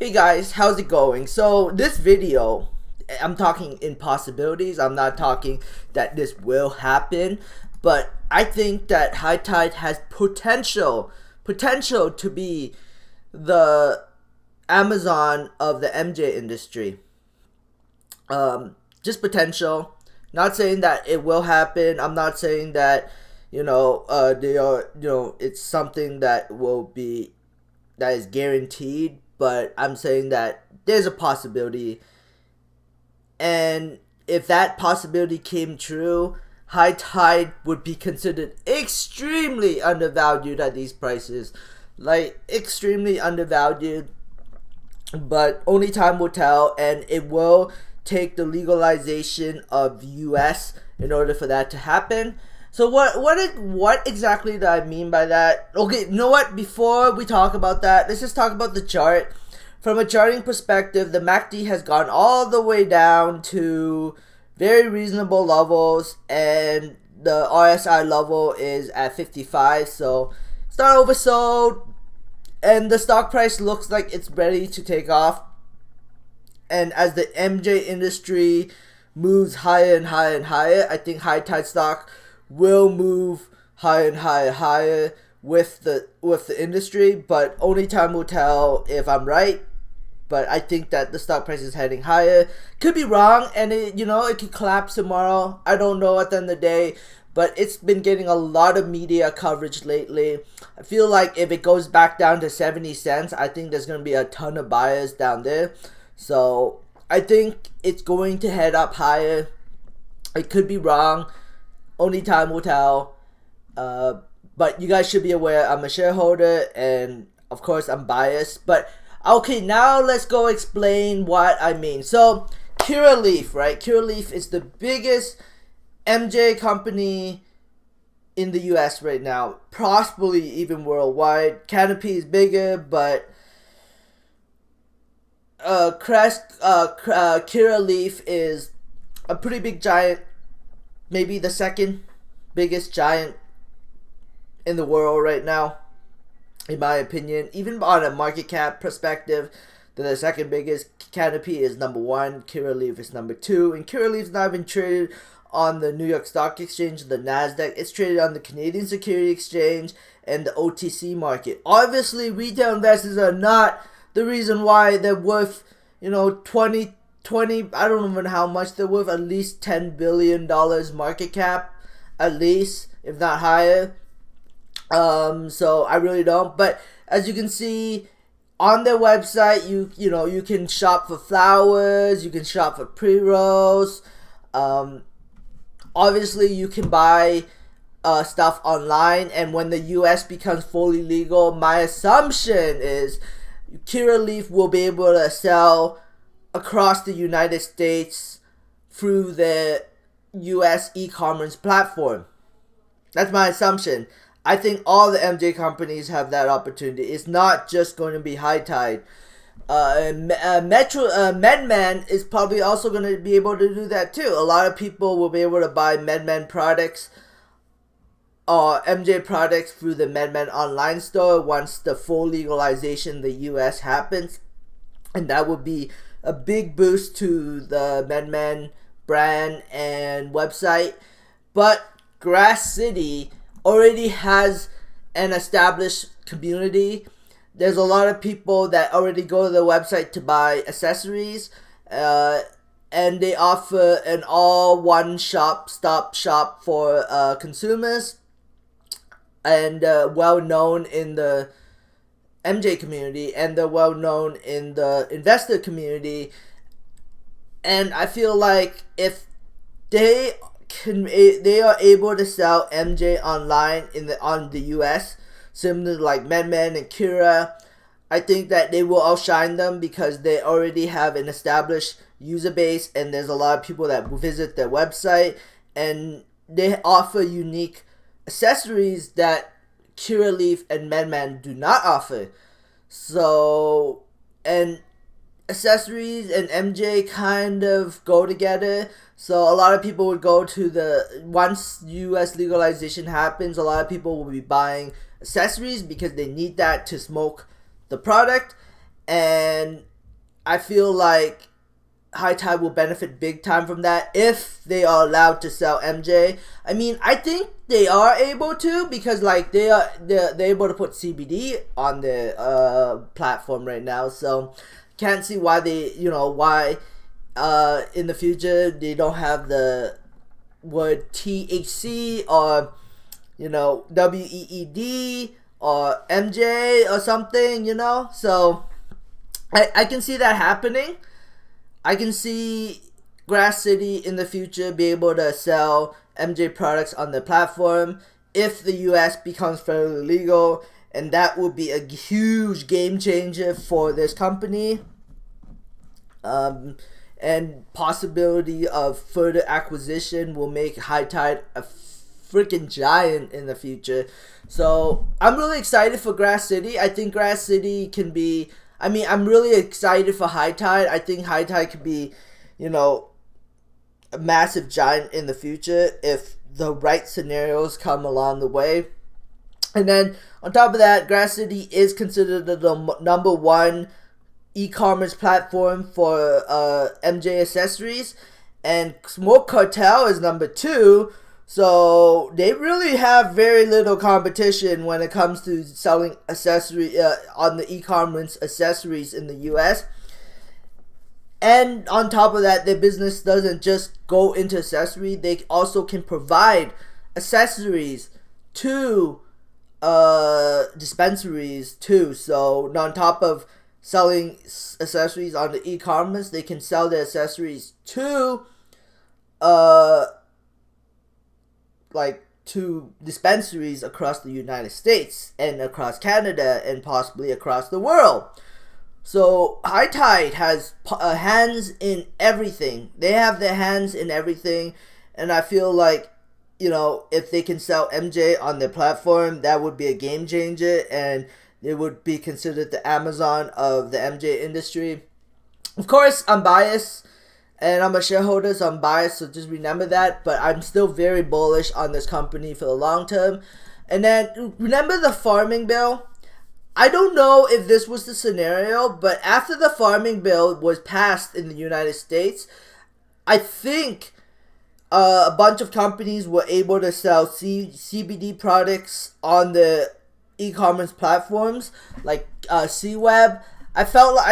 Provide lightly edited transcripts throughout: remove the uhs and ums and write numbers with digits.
Hey guys, how's it going? So this video, I'm talking impossibilities. I'm not talking that this will happen, but I think that High Tide has potential to be the Amazon of the MJ industry. Just potential. Not saying that it will happen. I'm not saying that they are it's something that will be that is guaranteed, but I'm saying that there's a possibility. And if that possibility came true, High Tide would be considered extremely undervalued at these prices. Like, extremely undervalued. But only time will tell, and it will take the legalization of US in order for that to happen. So what exactly do I mean by that? Okay, you know what? Before we talk about that, let's just talk about the chart. From a charting perspective, the MACD has gone all the way down to very reasonable levels, and the RSI level is at 55. So it's not oversold, and the stock price looks like it's ready to take off. And as the MJ industry moves higher and higher and higher, I think High Tide stock will move higher and higher with the industry, but only time will tell if I'm right. But I think that the stock price is heading higher. Could be wrong, and it could collapse tomorrow. I don't know at the end of the day, but it's been getting a lot of media coverage lately. I feel like if it goes back down to 70 cents, I think there's going to be a ton of buyers down there. So I think it's going to head up higher. I could be wrong. Only time will tell. But you guys should be aware I'm a shareholder, and of course I'm biased. But okay, now let's go explain what I mean. So Curaleaf, right? Curaleaf is the biggest MJ company in the US right now, possibly even worldwide. Canopy is bigger, but Curaleaf is a pretty big giant, maybe the second biggest giant in the world right now, in my opinion. Even on a market cap perspective, they're the second biggest. Canopy is number one, Curaleaf is number two, and Curaleaf's not even traded on the New York Stock Exchange, the Nasdaq. It's traded on the Canadian Security Exchange and the OTC market. Obviously, retail investors are not the reason why they're worth 20, I don't even know how much they're worth, at least $10 billion market cap, at least, if not higher. So I really don't. But as you can see on their website, you can shop for flowers, you can shop for pre-rolls. Obviously, you can buy stuff online, and when the US becomes fully legal, my assumption is Curaleaf will be able to sell across the United States through the US e-commerce platform. That's my assumption. I think all the MJ companies have that opportunity. It's not just going to be High Tide. MedMen is probably also going to be able to do that too. A lot of people will be able to buy MedMen products or MJ products through the MedMen online store once the full legalization in the US happens. And that would be a big boost to the MedMen brand and website. But Grass City already has an established community. There's a lot of people that already go to the website to buy accessories, and they offer an all stop shop for consumers, and well known in the MJ community, and they're well known in the investor community. And I feel like if they are able to sell MJ online on the US, similar to like MedMen and Kura, I think that they will outshine them because they already have an established user base, and there's a lot of people that visit their website, and they offer unique accessories that Curaleaf and MedMen do not offer. So, and accessories and MJ kind of go together. So a lot of people would go to once US legalization happens, a lot of people will be buying accessories because they need that to smoke the product. And I feel like High Tide will benefit big time from that if they are allowed to sell MJ. I mean, I think they are able to, because like they're able to put CBD on the platform right now. So can't see why why in the future they don't have the word THC or WEED or MJ or something. So I can see that happening. I can see Grass City in the future be able to sell MJ products on the platform if the US becomes federally legal, and that would be a huge game changer for this company. And possibility of further acquisition will make High Tide a freaking giant in the future. So I'm really excited for Grass City. I think Grass City can be, I'm really excited for High Tide. I think High Tide could be, a massive giant in the future if the right scenarios come along the way. And then on top of that, Grass City is considered the number one e-commerce platform for MJ accessories, and Smoke Cartel is number 2. So they really have very little competition when it comes to selling accessory on the e-commerce accessories in the US. And on top of that, their business doesn't just go into accessory; they also can provide accessories to dispensaries too. So on top of selling accessories on the e-commerce, they can sell their accessories to to dispensaries across the United States and across Canada and possibly across the world. So High Tide has hands in everything. They have their hands in everything, and I feel like, if they can sell MJ on their platform, that would be a game changer, and they would be considered the Amazon of the MJ industry. Of course, I'm biased, and I'm a shareholder, so I'm biased, so just remember that, but I'm still very bullish on this company for the long term. And then, remember the farming bill? I don't know if this was the scenario, but after the farming bill was passed in the United States, I think a bunch of companies were able to sell CBD products on the e-commerce platforms, like CWeb. I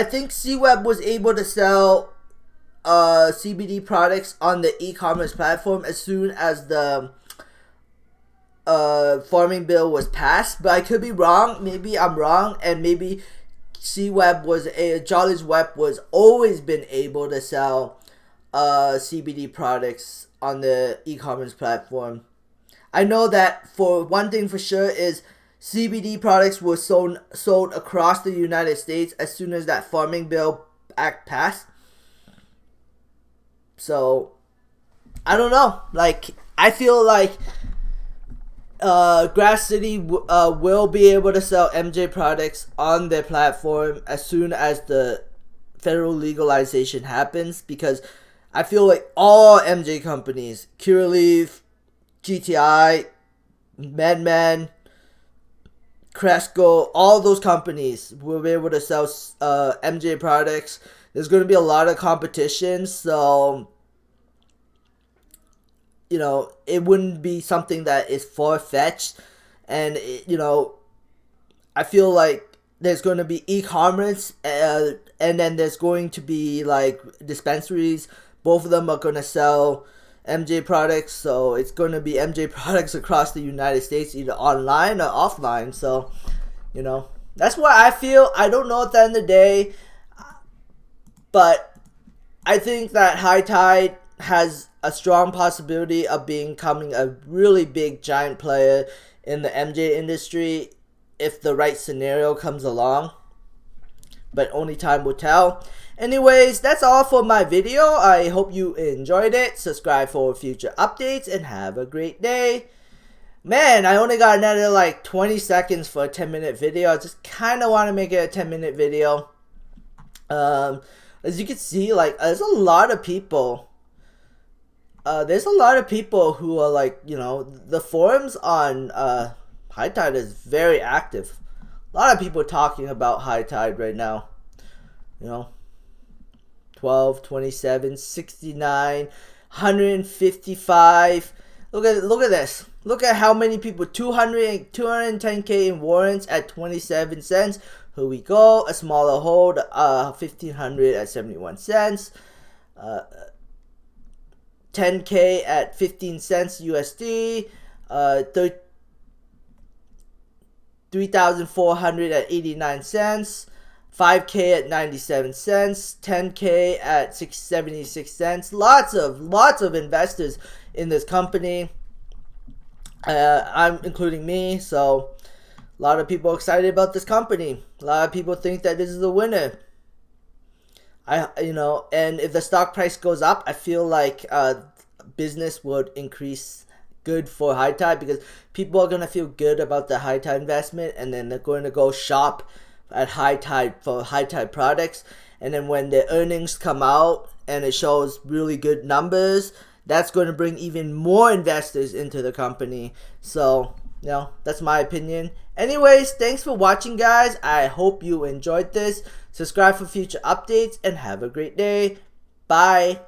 think CWeb was able to sell CBD products on the e-commerce platform as soon as the farming bill was passed, but I could be wrong. Maybe I'm wrong, and maybe Jolly's Web was always been able to sell CBD products on the e-commerce platform. I know that for one thing for sure is CBD products were sold across the United States as soon as that Farming Bill Act passed. So I don't know. I feel like Grass City will be able to sell MJ products on their platform as soon as the federal legalization happens, because I feel like all MJ companies, Curaleaf, GTI, MedMen, Cresco, all those companies will be able to sell MJ products. There's going to be a lot of competition, so it wouldn't be something that is far-fetched. And I feel like there's going to be e-commerce, and then there's going to be dispensaries. Both of them are going to sell MJ products, so it's going to be MJ products across the United States, either online or offline. So that's what I feel. I don't know at the end of the day, but I think that High Tide has a strong possibility of becoming a really big giant player in the MJ industry if the right scenario comes along, but only time will tell. Anyways, that's all for my video. I hope you enjoyed it. Subscribe for future updates and have a great day. Man, I only got another 20 seconds for a 10-minute video. I just kind of want to make it a 10-minute video. As you can see, there's a lot of people. There's a lot of people who are the forums on High Tide is very active. A lot of people talking about High Tide right now. 12, 27, 69, 155. Look at this. Look at how many people. 210K in warrants at 27 cents. Here we go. A smaller hold. 1,500 at 71 cents. 10K at 15 cents USD. 3,400 at 89 cents. 5K at 97 cents, 10K at 76 cents. Lots of investors in this company. I'm including me, so a lot of people excited about this company. A lot of people think that this is a winner. And if the stock price goes up, I feel like business would increase. Good for High Tide, because people are gonna feel good about the High Tide investment, and then they're going to go shop at High Tide for High Tide products. And then when the earnings come out and it shows really good numbers, that's going to bring even more investors into the company. So, that's my opinion. Anyways, thanks for watching, guys. I hope you enjoyed this. Subscribe for future updates and have a great day. Bye.